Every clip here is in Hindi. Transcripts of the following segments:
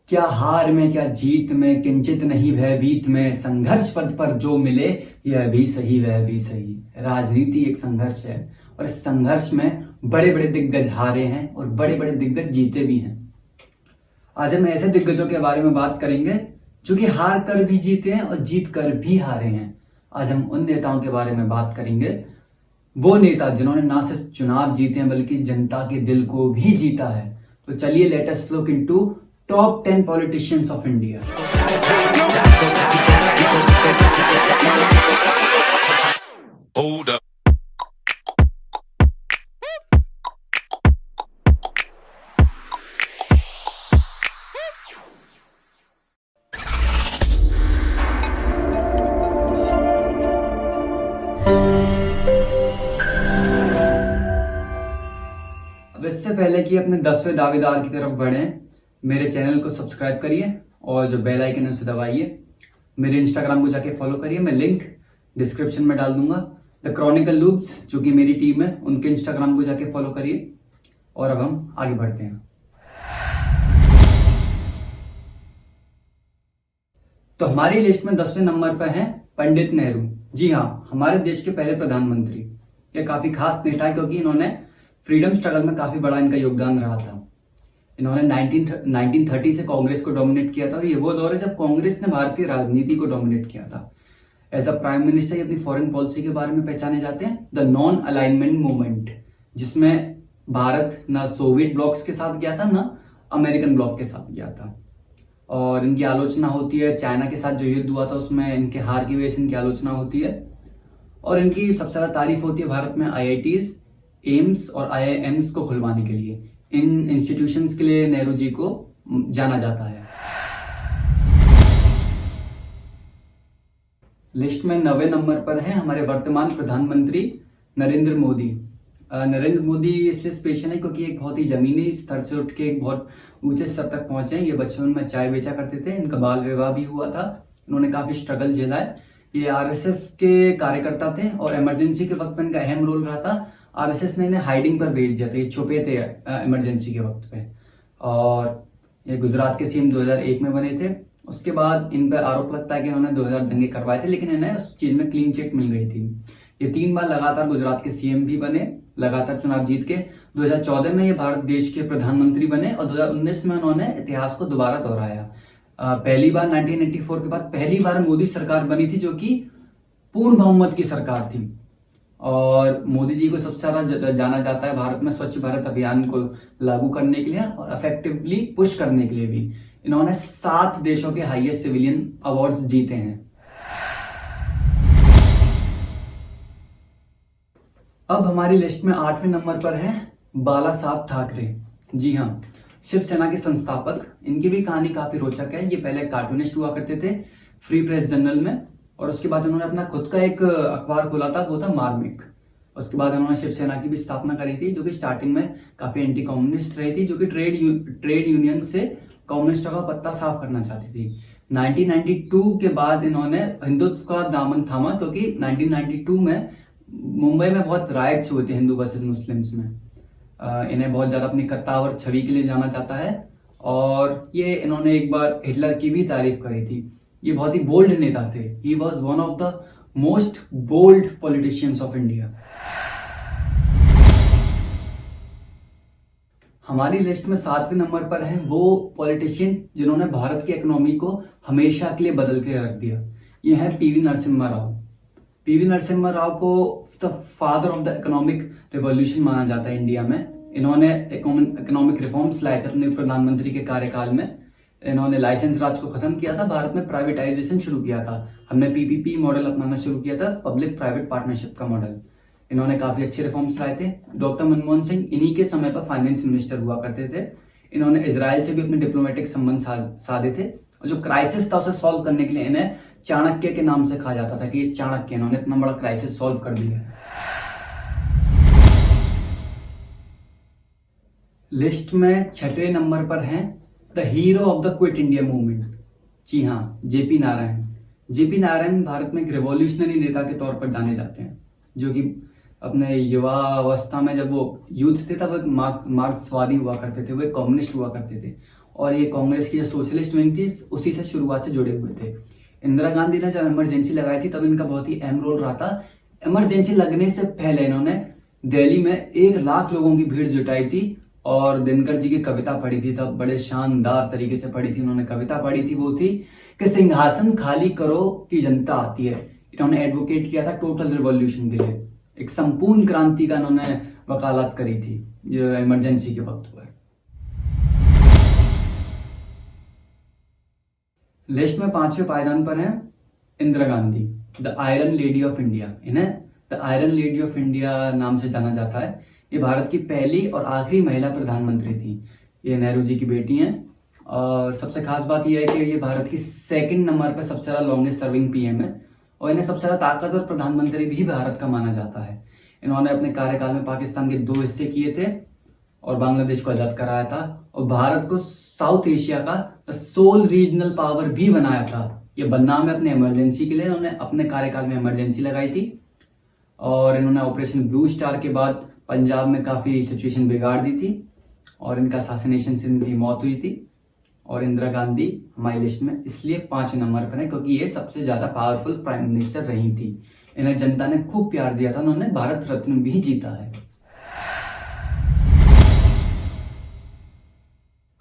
क्या हार में क्या जीत में किंचित नहीं भयभीत में, संघर्ष पथ पर जो मिले यह भी सही वह भी सही। राजनीति एक संघर्ष है और इस संघर्ष में बड़े बड़े दिग्गज हारे हैं और बड़े बड़े दिग्गज जीते भी हैं। आज हम ऐसे दिग्गजों के बारे में बात करेंगे जो कि हार कर भी जीते हैं और जीत कर भी हारे हैं। आज हम उन नेताओं के बारे में बात करेंगे, वो नेता जिन्होंने ना सिर्फ चुनाव जीते हैं बल्कि जनता के दिल को भी जीता है। तो चलिए let us look into top 10 politicians of India. अब इससे पहले कि अपने 10वें दावेदार की तरफ बढ़ें, मेरे चैनल को सब्सक्राइब करिए और जो बेल आइकन है उसे दबाइए। मेरे इंस्टाग्राम को जाके फॉलो करिए, मैं लिंक डिस्क्रिप्शन में डाल दूंगा। द क्रॉनिकल लूप्स जो कि मेरी टीम है, उनके इंस्टाग्राम को जाके फॉलो करिए। और अब हम आगे बढ़ते हैं। तो हमारी लिस्ट में 10वें नंबर पर हैं पंडित नेहरू। जी हाँ, हमारे देश के पहले प्रधानमंत्री। ये काफी खास नेता है क्योंकि इन्होंने फ्रीडम स्ट्रगल में काफी बड़ा इनका योगदान रहा था। इन्होंने 1930 से कांग्रेस को डोमिनेट किया था और ये वो दौर है जब कांग्रेस ने भारतीय राजनीति को डोमिनेट किया था। एज अ प्राइम मिनिस्टर ये अपनी फॉरेन पॉलिसी के बारे में पहचाने जाते हैं, द नॉन अलाइनमेंट मूवमेंट, जिसमें भारत ना सोवियत ब्लॉक्स के साथ गया था ना अमेरिकन ब्लॉक के साथ गया था। और इनकी आलोचना होती है, चाइना के साथ जो युद्ध हुआ था उसमें इनके हार की वजह से इनकी आलोचना होती है। और इनकी सबसे ज्यादा तारीफ होती है भारत में IITs, एम्स और IIMs को खुलवाने के लिए। इन इंस्टीट्यूशंस के लिए नेहरू जी को जाना जाता है। लिस्ट में 9वें नंबर पर हैं हमारे वर्तमान प्रधानमंत्री नरेंद्र मोदी। नरेंद्र मोदी इसलिए स्पेशल है क्योंकि एक बहुत ही जमीनी स्तर से उठ के एक बहुत ऊंचे स्तर तक पहुंचे हैं। ये बचपन में चाय बेचा करते थे, इनका बाल विवाह भी हुआ था, इन्होंने काफी स्ट्रगल झेला है। ये RSS के कार्यकर्ता थे और इमरजेंसी के वक्त में इनका अहम रोल रहा था। RSS ने इन्हें हाइडिंग पर भेज दिया था, ये छुपे थे इमरजेंसी के वक्त पे। और ये गुजरात के CM 2001 में बने थे। उसके बाद इन पर आरोप लगता है कि इन्होंने 2000 दंगे करवाए थे, लेकिन इन्हें उस चीज में क्लीन चिट मिल गई थी। ये 3 बार लगातार गुजरात के CM भी बने, लगातार चुनाव जीत के। 2014 में ये भारत देश के प्रधानमंत्री बने और 2019 में उन्होंने इतिहास को दोबारा दोहराया। पहली बार 1984 के बाद पहली बार मोदी सरकार बनी थी जो कि पूर्ण बहुमत की सरकार थी। और मोदी जी को सबसे ज्यादा जाना जाता है भारत में स्वच्छ भारत अभियान को लागू करने के लिए और इफेक्टिवली पुश करने के लिए भी। इन्होंने 7 देशों के हाईएस्ट सिविलियन अवार्ड्स जीते हैं। अब हमारी लिस्ट में 8वें नंबर पर हैं बाला साहब ठाकरे। जी हाँ, शिवसेना के संस्थापक। इनकी भी कहानी काफी रोचक है। ये पहले कार्टूनिस्ट हुआ करते थे फ्री प्रेस जर्नल में, और उसके बाद उन्होंने अपना खुद का एक अखबार खोला था, वो था मार्मिक। उसके बाद उन्होंने शिवसेना की भी स्थापना करी थी जो कि स्टार्टिंग में काफी एंटी कम्युनिस्ट रही थी, जो कि ट्रेड यूनियन से कम्युनिस्टों का पत्ता साफ करना चाहती थी। 1992 के बाद इन्होंने हिंदुत्व का दामन थामा क्योंकि 1992 में मुंबई में बहुत राइट्स हुए थे हिंदू वर्सेस मुस्लिम्स में। इन्हें बहुत ज्यादा अपनी कर्तावर छवि के लिए जाना जाता है और ये इन्होंने एक बार हिटलर की भी तारीफ करी थी। ये बहुत ही बोल्ड नेता थे। He was one of the most bold politicians of India. हमारी लिस्ट में 7वें नंबर पर हैं वो पॉलिटिशियन जिन्होंने भारत की इकोनॉमी को हमेशा के लिए बदल के रख दिया। ये है PV नरसिम्हा राव। PV नरसिम्हा राव को the father of the economic revolution माना जाता है इंडिया में। इन्होंने इकोनॉमिक रिफॉर्म्स लाए थे अपने प्रधानमंत्री के कार्यकाल में। इन्होंने लाइसेंस राज को खत्म किया था, भारत में प्राइवेटाइजेशन शुरू किया था। हमने PPP मॉडल अपनाना शुरू किया था, पब्लिक प्राइवेट पार्टनरशिप का मॉडल। इन्होंने काफी अच्छे रिफॉर्म्स लाए थे। डॉक्टर मनमोहन सिंह इन्हीं के समय पर फाइनेंस मिनिस्टर हुआ करते थे। इन्होंने इजराइल से भी अपने डिप्लोमेटिक संबंध साधे थे और जो क्राइसिस था उसे सॉल्व करने के लिए इन्हें चाणक्य के नाम से कहा जाता था कि ये चाणक्य, इन्होंने इतना बड़ा क्राइसिस सॉल्व कर दिया है। लिस्ट में 6वें नंबर पर हैं the hero of the Quit India movement. जी हाँ, JP नारायण। JP नारायण भारत में एक रिवॉल्यूशनरी नेता के तौर पर जाने जाते हैं, जो कि अपने युवा अवस्था में जब वो यूथ थे तब वो मार्क्सवादी हुआ करते थे, वो एक कम्युनिस्ट हुआ करते थे और ये कांग्रेस की जो सोशलिस्ट विंग थी उसी से शुरुआत से जुड़े हुए थे। इंदिरा गांधी ने जब इमरजेंसी लगाई थी तब इनका बहुत ही अहम रोल रहा था। इमरजेंसी लगने से पहले इन्होंने दिल्ली में 1 लाख लोगों की भीड़ जुटाई थी और दिनकर जी की कविता पढ़ी थी। तब बड़े शानदार तरीके से पढ़ी थी उन्होंने, कविता पढ़ी थी, वो थी कि सिंहासन खाली करो कि जनता आती है। इन्होंने एडवोकेट किया था टोटल रिवॉल्यूशन के लिए, एक संपूर्ण क्रांति का इन्होंने वकालत करी थी जो इमरजेंसी के वक्त पर। लिस्ट में 5वें पायदान पर हैं Indira Gandhi, the iron lady of India. इन्हें the iron lady of India नाम से जाना जाता है। ये भारत की पहली और आखिरी महिला प्रधानमंत्री थी। ये नेहरू जी की बेटी हैं और सबसे खास बात यह है कि ये भारत की 2nd नंबर पर सबसे ज्यादा लॉन्गेस्ट सर्विंग पीएम है और इन्हें सबसे ज्यादा ताकतवर प्रधानमंत्री भी भारत का माना जाता है। इन्होंने अपने कार्यकाल में पाकिस्तान के 2 हिस्से किए थे और बांग्लादेश को आजाद कराया था और भारत को साउथ एशिया का सोल रीजनल पावर भी बनाया था। ये बनना में अपने इमरजेंसी के लिए इन्होंने अपने कार्यकाल में इमरजेंसी लगाई थी और इन्होंने ऑपरेशन ब्लू स्टार के बाद पंजाब में काफी सिचुएशन बिगाड़ दी थी और इनका असैसिनेशन से इनकी मौत हुई थी। और इंदिरा गांधी हमारी लिस्ट में इसलिए 5वें नंबर पर है क्योंकि ये सबसे ज्यादा पावरफुल प्राइम मिनिस्टर रही थी। इन्हें जनता ने खूब प्यार दिया था, उन्होंने भारत रत्न भी जीता है।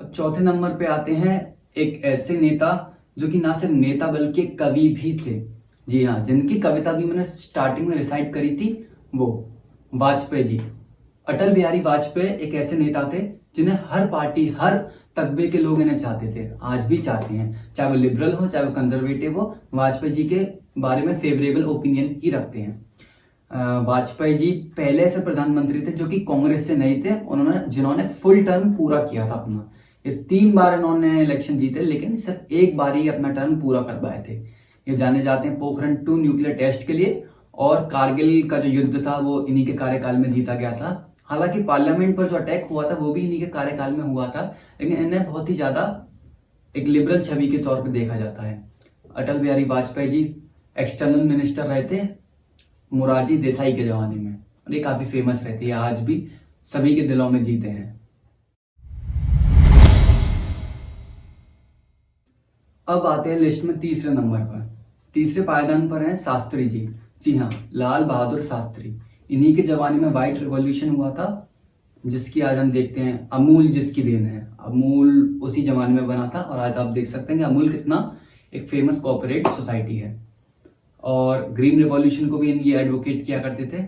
अब 4थे नंबर पे आते हैं एक ऐसे नेता जो कि ना सिर्फ नेता बल्कि एक कवि भी थे। जी हाँ, जिनकी कविता भी मैंने स्टार्टिंग में रिसाइट करी थी, वो वाजपेयी जी। अटल बिहारी वाजपेयी एक ऐसे नेता थे जिन्हें हर पार्टी, हर तबके के लोग इन्हें चाहते थे, आज भी चाहते हैं। चाहे वो लिबरल हो, चाहे वो कंजर्वेटिव हो, वाजपेयी जी के बारे में फेवरेबल ओपिनियन ही रखते हैं। वाजपेयी जी पहले ऐसे प्रधानमंत्री थे जो कि कांग्रेस से नहीं थे, उन्होंने जिन्होंने फुल टर्म पूरा किया था अपना। ये 3 बार इन्होंने इलेक्शन जीते लेकिन सिर्फ 1 बार ही अपना टर्म पूरा कर पाए थे। ये जाने जाते हैं पोखरण 2 न्यूक्लियर टेस्ट के लिए और कारगिल का जो युद्ध था वो इन्हीं के कार्यकाल में जीता गया था। हालांकि पार्लियामेंट पर जो अटैक हुआ था वो भी इन्हीं के कार्यकाल में हुआ था, लेकिन इन्हें बहुत ही ज्यादा एक लिबरल छवि के तौर पर देखा जाता है। अटल बिहारी वाजपेयी जी एक्सटर्नल मिनिस्टर रहे थे मोरारजी देसाई के जमाने में और ये काफी फेमस रहती है, आज भी सभी के दिलों में जीते हैं। अब आते हैं लिस्ट में 3रे नंबर पर। 3रे पायदान पर हैं शास्त्री जी। जी हाँ, लाल बहादुर शास्त्री। इन्हीं के जमाने में व्हाइट रिवॉल्यूशन हुआ था जिसकी आज हम देखते हैं, अमूल जिसकी देन है। अमूल उसी जमाने में बना था और आज आप देख सकते हैं कि अमूल कितना एक फेमस कॉर्पोरेट सोसाइटी है। और ग्रीन रिवॉल्यूशन को भी ये एडवोकेट किया करते थे।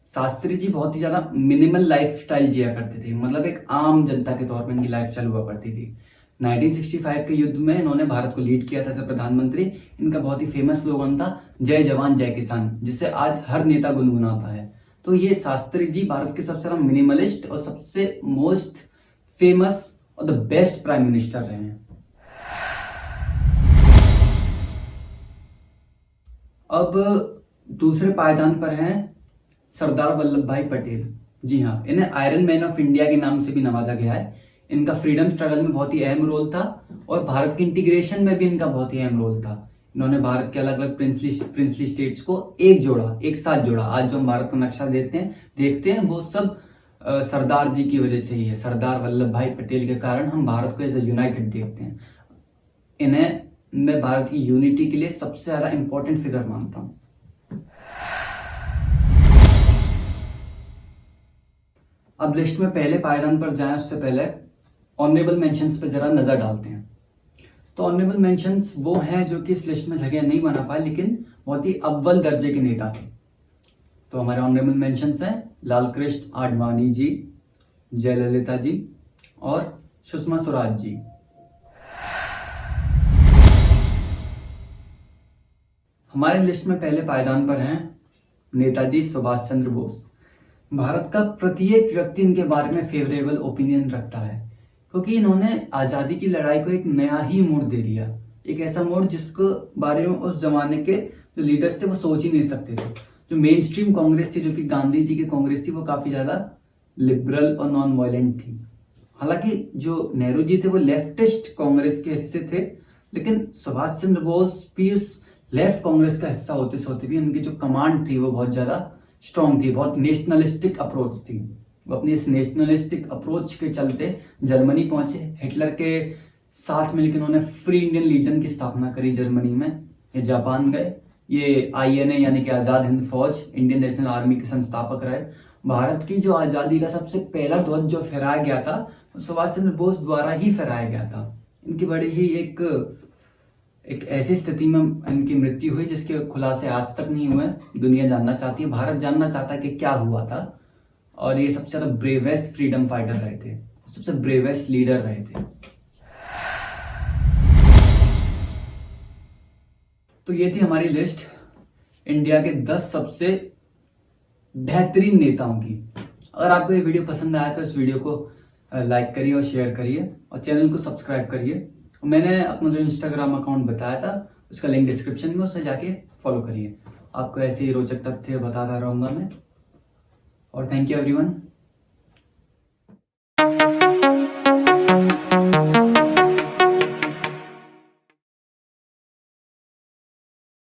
शास्त्री जी बहुत ही ज्यादा मिनिमल लाइफस्टाइल जिया करते थे, मतलब एक आम जनता के तौर पर इनकी लाइफस्टाइल हुआ करती थी। 1965 के युद्ध में इन्होंने भारत को लीड किया था एज प्रधानमंत्री। इनका बहुत ही फेमस स्लोगन था जय जवान जय किसान, जिससे आज हर नेता गुनगुनाता है। तो ये शास्त्री जी भारत के सबसे ज्यादा मिनिमलिस्ट और सबसे मोस्ट फेमस और द बेस्ट प्राइम मिनिस्टर रहे हैं। अब दूसरे पायदान पर हैं सरदार वल्लभ भाई पटेल। जी हाँ, इन्हें आयरन मैन ऑफ इंडिया के नाम से भी नवाजा गया है। इनका फ्रीडम स्ट्रगल में बहुत ही अहम रोल था और भारत के इंटीग्रेशन में भी इनका बहुत ही अहम रोल था। इन्होंने भारत के अलग अलग प्रिंसली स्टेट्स को एक साथ जोड़ा। आज जो हम भारत का नक्शा देखते हैं वो सब सरदार जी की वजह से ही है। सरदार वल्लभ भाई पटेल के कारण हम भारत को एज ए यूनाइटेड देखते हैं। इन्हें मैं भारत की यूनिटी के लिए सबसे ज्यादा इंपॉर्टेंट फिगर मानता हूं। अब लिस्ट में पहले पायदान पर जाएं उससे पहले ऑनरेबल मेंशंस पे जरा नजर डालते हैं। तो ऑनरेबल मेंशंस वो हैं जो कि इस लिस्ट में जगह नहीं बना पाए लेकिन बहुत ही अव्वल दर्जे के नेता थे। तो हमारे ऑनरेबल मेंशंस हैं लाल कृष्ण आडवाणी जी, जयललिता जी और सुषमा स्वराज जी। हमारे लिस्ट में पहले पायदान पर हैं नेताजी सुभाष चंद्र बोस। भारत का प्रत्येक व्यक्ति इनके बारे में फेवरेबल ओपिनियन रखता है क्योंकि इन्होंने आजादी की लड़ाई को एक नया ही मोड़ दे दिया। एक ऐसा मोड़ जिसको बारे में उस जमाने के जो लीडर्स थे वो सोच ही नहीं सकते थे। जो मेन स्ट्रीम कांग्रेस थी, जो कि गांधी जी की कांग्रेस थी, वो काफी ज्यादा लिबरल और नॉन वायलेंट थी। हालांकि जो नेहरू जी थे वो लेफ्टिस्ट कांग्रेस के हिस्से थे, लेकिन सुभाष चंद्र बोस भी उस लेफ्ट कांग्रेस का हिस्सा होते होते भी उनकी जो कमांड थी वो बहुत ज्यादा स्ट्रॉन्ग थी, बहुत नेशनलिस्टिक अप्रोच थी। वो अपनी इस नेशनलिस्टिक अप्रोच के चलते जर्मनी पहुंचे। हिटलर के साथ मिलकर उन्होंने फ्री इंडियन लीजन की स्थापना करी जर्मनी में। ये जापान गए, ये INA यानी कि आजाद हिंद फौज, इंडियन नेशनल आर्मी के संस्थापक रहे। भारत की जो आजादी का सबसे पहला ध्वज जो फहराया गया था वो सुभाष चंद्र बोस द्वारा ही फहराया गया था। इनकी बड़ी ही एक ऐसी स्थिति में इनकी मृत्यु हुई जिसके खुलासे आज तक नहीं हुए। दुनिया जानना चाहती है, भारत जानना चाहता है कि क्या हुआ था। और ये सबसे ज्यादा ब्रेवेस्ट फ्रीडम फाइटर रहे थे, सबसे ब्रेवेस्ट लीडर रहे थे। तो ये थी हमारी लिस्ट इंडिया के 10 सबसे बेहतरीन नेताओं की। अगर आपको ये वीडियो पसंद आया तो इस वीडियो को लाइक करिए और शेयर करिए और चैनल को सब्सक्राइब करिए। मैंने अपना जो इंस्टाग्राम अकाउंट बताया था उसका लिंक डिस्क्रिप्शन में, उससे जाके फॉलो करिए। आपको ऐसे ही रोचक तथ्य बताता रहूंगा मैं। और थैंक यू एवरीवन।